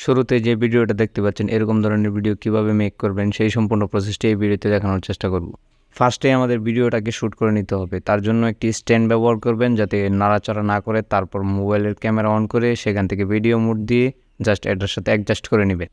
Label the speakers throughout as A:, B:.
A: শুরুতে যে ভিডিওটা দেখতে পাচ্ছেন এরকম ধরনের ভিডিও কিভাবে মেক করবেন সেই সম্পূর্ণ প্রসেসটি এই ভিডিওতে দেখানোর চেষ্টা করব। ফার্স্টে আমাদের ভিডিওটাকে শ্যুট করে নিতে হবে। তার জন্য একটি স্ট্যান্ড ব্যবহার করবেন যাতে নাড়াচাড়া না করে। তারপর মোবাইলের ক্যামেরা অন করে সেখান থেকে ভিডিও মোড দিয়ে জাস্ট এটার সাথে অ্যাডজাস্ট করে নেবেন।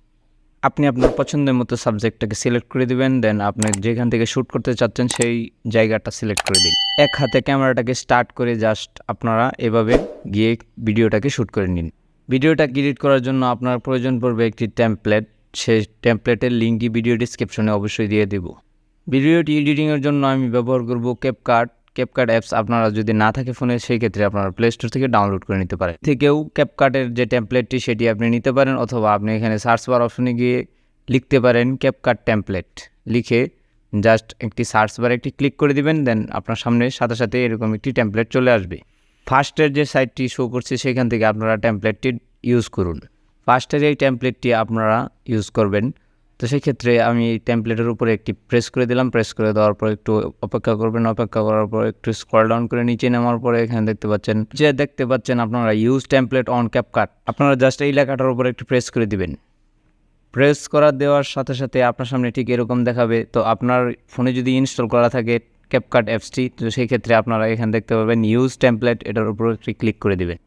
A: আপনি আপনার পছন্দের মতো সাবজেক্টটাকে সিলেক্ট করে দিবেন, দেন আপনি যেখান থেকে শ্যুট করতে চাচ্ছেন সেই জায়গাটা সিলেক্ট করে দিন। এক হাতে ক্যামেরাটাকে স্টার্ট করে জাস্ট আপনারা এভাবে গিয়ে ভিডিওটাকে শ্যুট করে নিন। ভিডিওটা এডিট করার জন্য আপনার প্রয়োজন পড়বে একটি টেমপ্লেট। সেই টেমপ্লেটের লিঙ্কটি ভিডিও ডিসক্রিপশনে অবশ্যই দিয়ে দেব। ভিডিওটি এডিটিংয়ের জন্য আমি ব্যবহার করব ক্যাপকাট অ্যাপস। আপনারা যদি না থাকে ফোনে সেই ক্ষেত্রে আপনারা প্লে স্টোর থেকে ডাউনলোড করে নিতে পারেন। থেকেও ক্যাপকাটের যে টেমপ্লেটটি সেটি আপনি নিতে পারেন, অথবা আপনি এখানে সার্চ বার অপশনে গিয়ে লিখতে পারেন ক্যাপকাট টেমপ্লেট লিখে জাস্ট একটি সার্চ বারে একটি ক্লিক করে দিবেন। দেন আপনার সামনে সাথে সাথে এরকম একটি টেমপ্লেট চলে আসবে। ফার্স্টের যে সাইটটি শো করছে সেখান থেকে আপনারা টেমপ্লেটটি ইউজ করুন। ফার্স্টের এই টেমপ্লেটটি আপনারা ইউজ করবেন। তো সেই ক্ষেত্রে আমি এই টেমপ্লেটের উপরে একটি প্রেস করে দিলাম। প্রেস করে দেওয়ার পর একটু অপেক্ষা করবেন। অপেক্ষা করার পর একটু স্ক্রল ডাউন করে নিচে নামার পরে এখানে দেখতে পাচ্ছেন আপনারা ইউজ টেমপ্লেট অন ক্যাপকাট। আপনারা জাস্ট এই লেখাটার উপরে একটু প্রেস করে দিবেন। প্রেস করা দেওয়ার সাথে সাথে আপনার সামনে ঠিক এরকম দেখাবে। তো আপনার ফোনে যদি ইনস্টল করা থাকে ক্যাপকাট অ্যাপসটি, তো সেই ক্ষেত্রে আপনারা এখানে দেখতে পাবেন ইউজ টেমপ্লেট, এটার উপর একটি ক্লিক করে দিবেন।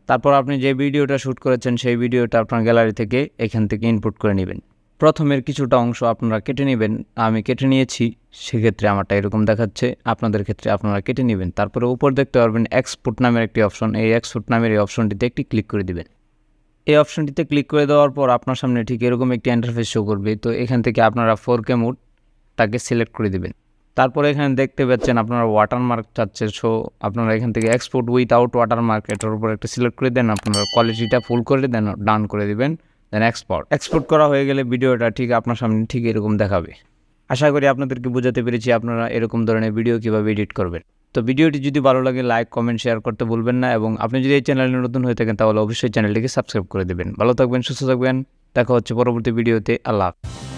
A: তারপর আপনি যে ভিডিওটা শ্যুট করেছেন সেই ভিডিওটা আপনার গ্যালারি থেকে এখান থেকে ইনপুট করে নেবেন। প্রথমের কিছুটা অংশ আপনারা কেটে নেবেন। আমি কেটে নিয়েছি, সেক্ষেত্রে আমারটা এরকম দেখাচ্ছে। আপনাদের ক্ষেত্রে আপনারা কেটে নেবেন। তারপরে উপর দেখতে পারবেন এক্সপোর্ট নামের একটি অপশন। এই এক্সপোর্ট নামের এই অপশনটিতে একটি ক্লিক করে দিবেন। এই অপশনটিতে ক্লিক করে দেওয়ার পর আপনার সামনে ঠিক এরকম একটি ইন্টারফেস শো করবে। তো এখান থেকে আপনারা 4K মোডটাকে সিলেক্ট করে দিবেন। তারপরে এখানে দেখতে পাচ্ছেন আপনারা ওয়াটারমার্ক চাচ্ছে, সো আপনারা এখান থেকে এক্সপোর্ট উইথআউট ওয়াটারমার্ক এটার উপর একটা সিলেক্ট করে দেন। আপনারা কোয়ালিটিটা ফুল করে দেন, ডান করে দিবেন, দেন এক্সপোর্ট করা হয়ে গেলে ভিডিওটা ঠিক আপনার সামনে ঠিক এরকম দেখাবে। আশা করি আপনাদেরকে বোঝাতে পেরেছি আপনারা এরকম ধরনের ভিডিও কীভাবে এডিট করবেন। তো ভিডিওটি যদি ভালো লাগে লাইক কমেন্ট শেয়ার করতে ভুলবেন না, এবং আপনি যদি এই চ্যানেলে নতুন হয়ে থাকেন তাহলে অবশ্যই চ্যানেলটিকে সাবস্ক্রাইব করে দেবেন। ভালো থাকবেন, সুস্থ থাকবেন। দেখা হচ্ছে পরবর্তী ভিডিওতে। আল্লাহ হাফেজ।